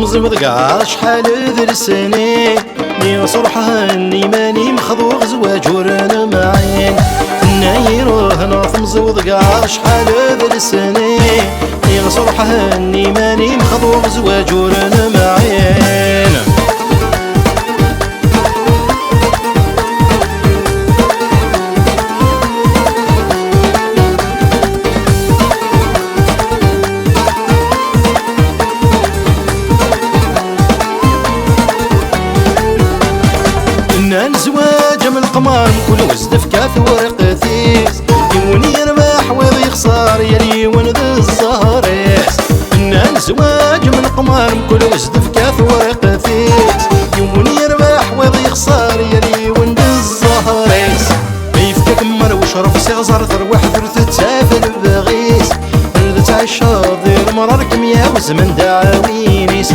تمزي وذقع شحال درسني ني صرحة اني ماني مخضوغ زواج ورنا معين نايرو هنا تمزي وذقع شحال درسني ني صرحة اني ماني مخضوغ زواج ورنا معين زواج من القمر كل وزد كاف ورقتيس يوني يربح ويض يخسر يلي ولد الزهريس فنان زواج من القمر كل وزد كاف ورقتيس يوني يربح ويض يخسر يلي ولد الزهريس يفك كمر وشرف سيغزر تروح ثلث تسافر بغيس ردت عالشاطر مراركم يا وزمن دعاوينيس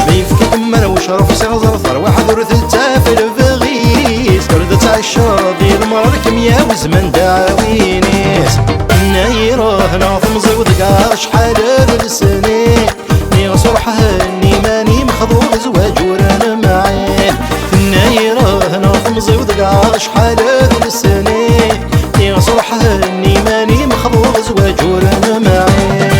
يفك كمر وشرف سيغزر تروح ثلث تسافر الشاطي المركم يا وزمن دعاوينيس نايرو هنا تمزي وذقع شحال درسني ني صرحة اني ماني مخضوغ زواج ورنا معين نايرو هنا تمزي وذقع شحال درسني ني صرحة اني ماني مخضوغ زواج ورنا معين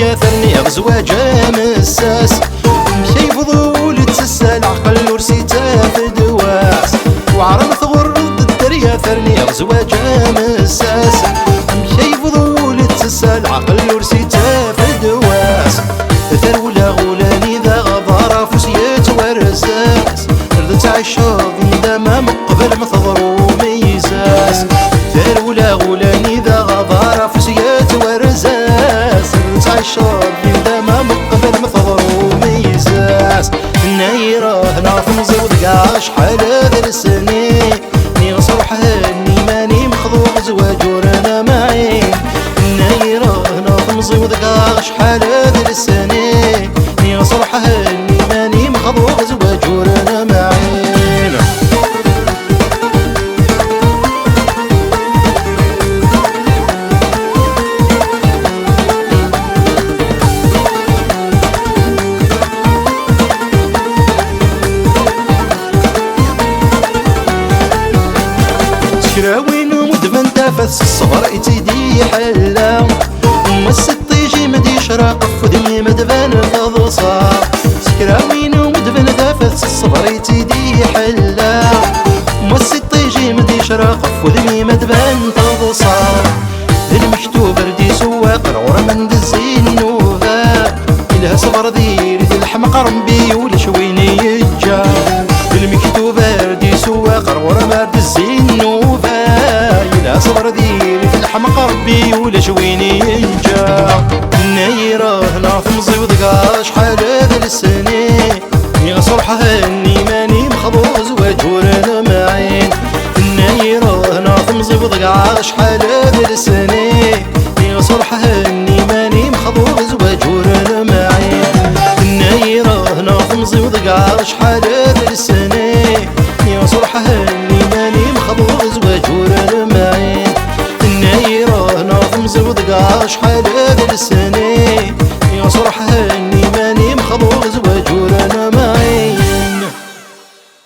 يا ثني زواج مساس مشي فضول تسال عقل ورسي تاف دواس وعرم ثغر الدريا ثرني زواج مساس مشي فضول تسال عقل ورسي تاف دواس ثرولا غولاني ذا غضارة فسيت ورساس ردت عالشاضي ذا ما مقبل مثضرو ميزاس ثرولا غولاني ذا غضارة فسيت ورساس عالشاطي ذا ما مقبل مثضرو ميزاس نايرة هنا تمزي وذقع شحال درسني ني صرحة اني ماني مخضوغ زواج ورنا معين نايرة هنا تمزي وذقع شحال درسني ني صرحة اني ماني مخضوغ زواج ورنا معين شراوين ومدفن تافس الصغر يتيدي حلا ومسك طيجي مدي شراق فدمي مدفن فضصا شراوين ومدفن تافس الصغر يتيدي حلا ومسك طيجي مدي شراق فدمي مدفن فضصا المكتوب ردي سواق العور من دزين نوفا إلها صبر ديري الحمق رمبي ولشويني يجا المكتوب ردي سواق العور من دزين نوفا صبر ديري في الحمق ربي ولا شويني ينجا نايرة هنا تمزي وذقع شحال درسني ني صرحة اني ماني مخضوغ زواج ورنا معين نايرة هنا تمزي وذقع شحال درسني ني صرحة اني ماني مخضوغ زواج ورنا معين نايرة هنا تمزي وذقع شحال